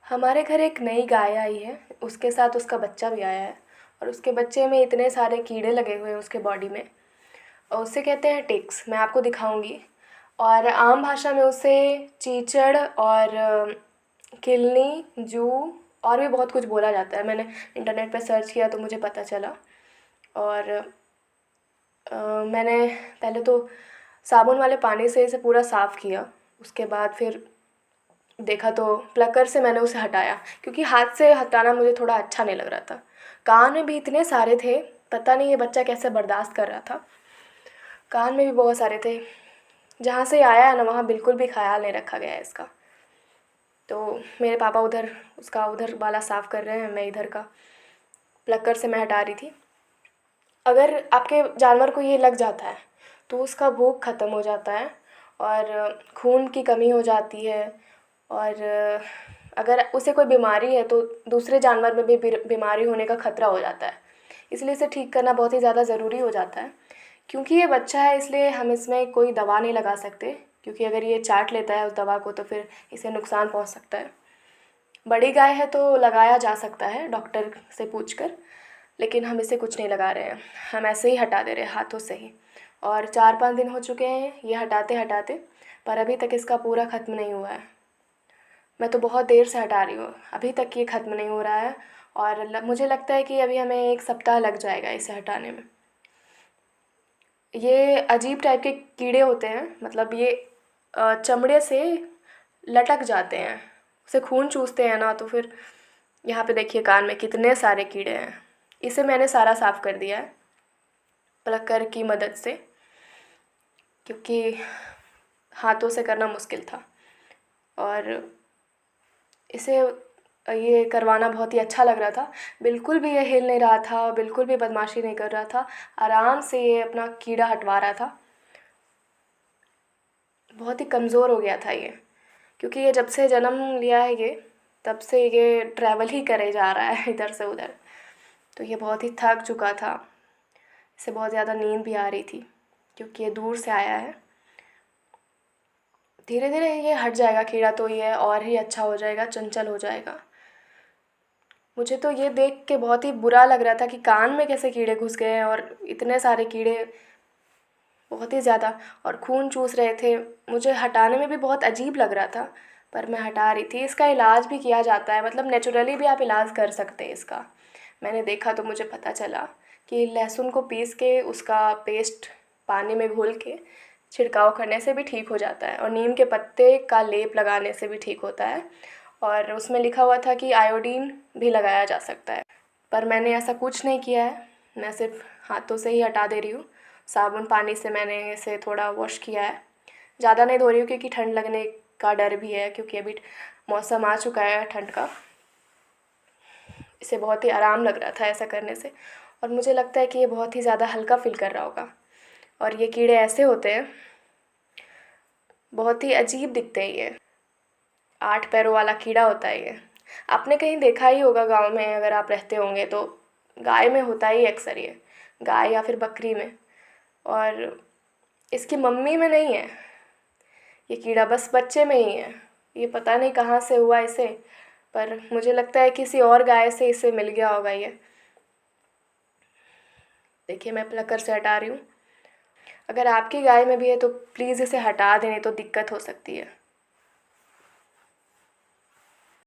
हमारे घर एक नई गाय आई है, उसके साथ उसका बच्चा भी आया है। और उसके बच्चे में इतने सारे कीड़े लगे हुए हैं उसके बॉडी में, और उसे कहते हैं टिक्स। मैं आपको दिखाऊंगी। और आम भाषा में उसे चीचड़ और किलनी, जू और भी बहुत कुछ बोला जाता है। मैंने इंटरनेट पे सर्च किया तो मुझे पता चला। और मैंने पहले तो साबुन वाले पानी से इसे पूरा साफ़ किया। उसके बाद फिर देखा तो प्लकर से मैंने उसे हटाया, क्योंकि हाथ से हटाना मुझे थोड़ा अच्छा नहीं लग रहा था। कान में भी इतने सारे थे, पता नहीं ये बच्चा कैसे बर्दाश्त कर रहा था। कान में भी बहुत सारे थे। जहाँ से आया है ना, वहाँ बिल्कुल भी ख्याल नहीं रखा गया है इसका। तो मेरे पापा उधर उसका उधर वाला साफ़ कर रहे हैं, मैं इधर का प्लकर से मैं हटा रही थी। अगर आपके जानवर को ये लग जाता है तो उसका भूख ख़त्म हो जाता है और खून की कमी हो जाती है। और अगर उसे कोई बीमारी है तो दूसरे जानवर में भी बीमारी होने का खतरा हो जाता है। इसलिए इसे ठीक करना बहुत ही ज़्यादा ज़रूरी हो जाता है। क्योंकि ये बच्चा है इसलिए हम इसमें कोई दवा नहीं लगा सकते, क्योंकि अगर ये चाट लेता है उस दवा को तो फिर इसे नुकसान पहुंच सकता है। बड़ी गाय है तो लगाया जा सकता है डॉक्टर से पूछकर, लेकिन हम इसे कुछ नहीं लगा रहे हैं। हम ऐसे ही हटा दे रहे हैं हाथों से ही। और 4-5 दिन हो चुके हैं ये हटाते हटाते, पर अभी तक इसका पूरा ख़त्म नहीं हुआ है। मैं तो बहुत देर से हटा रही हूँ, अभी तक ये ख़त्म नहीं हो रहा है। और मुझे लगता है कि अभी हमें 1 सप्ताह लग जाएगा इसे हटाने में। ये अजीब टाइप के कीड़े होते हैं, मतलब ये चमड़े से लटक जाते हैं। उसे खून चूसते हैं ना, तो फिर यहाँ पे देखिए कान में कितने सारे कीड़े हैं। इसे मैंने सारा साफ़ कर दिया है प्लकर की मदद से, क्योंकि हाथों से करना मुश्किल था। और इसे ये करवाना बहुत ही अच्छा लग रहा था। बिल्कुल भी ये हिल नहीं रहा था और बिल्कुल भी बदमाशी नहीं कर रहा था। आराम से ये अपना कीड़ा हटवा रहा था। बहुत ही कमज़ोर हो गया था ये, क्योंकि ये जब से जन्म लिया है ये, तब से ये ट्रैवल ही करे जा रहा है इधर से उधर। तो ये बहुत ही थक चुका था। इसे बहुत ज़्यादा नींद भी आ रही थी, क्योंकि ये दूर से आया है। धीरे धीरे ये हट जाएगा कीड़ा, तो ये और ही अच्छा हो जाएगा, चंचल हो जाएगा। मुझे तो ये देख के बहुत ही बुरा लग रहा था कि कान में कैसे कीड़े घुस गए हैं, और इतने सारे कीड़े, बहुत ही ज़्यादा, और खून चूस रहे थे। मुझे हटाने में भी बहुत अजीब लग रहा था, पर मैं हटा रही थी। इसका इलाज भी किया जाता है, मतलब नेचुरली भी आप इलाज कर सकते हैं इसका। मैंने देखा तो मुझे पता चला कि लहसुन को पीस के उसका पेस्ट पानी में घोल के छिड़काव करने से भी ठीक हो जाता है, और नीम के पत्ते का लेप लगाने से भी ठीक होता है। और उसमें लिखा हुआ था कि आयोडीन भी लगाया जा सकता है, पर मैंने ऐसा कुछ नहीं किया है। मैं सिर्फ हाथों से ही हटा दे रही हूँ। साबुन पानी से मैंने इसे थोड़ा वॉश किया है। ज़्यादा नहीं धो रही हूँ, क्योंकि ठंड लगने का डर भी है, क्योंकि अभी मौसम आ चुका है ठंड का। इसे बहुत ही आराम लग रहा था ऐसा करने से, और मुझे लगता है कि ये बहुत ही ज़्यादा हल्का फील कर रहा होगा। और ये कीड़े ऐसे होते हैं, बहुत ही अजीब दिखते हैं ये। 8 पैरों वाला कीड़ा होता है ये। आपने कहीं देखा ही होगा गांव में, अगर आप रहते होंगे तो। गाय में होता ही अक्सर ये, गाय या फिर बकरी में। और इसकी मम्मी में नहीं है ये कीड़ा, बस बच्चे में ही है। ये पता नहीं कहाँ से हुआ इसे, पर मुझे लगता है किसी और गाय से इसे मिल गया होगा ये। देखिए मैं प्लकर से हटा रही हूँ। अगर आपकी गाय में भी है तो प्लीज़ इसे हटा दें, नहीं तो दिक्कत हो सकती है।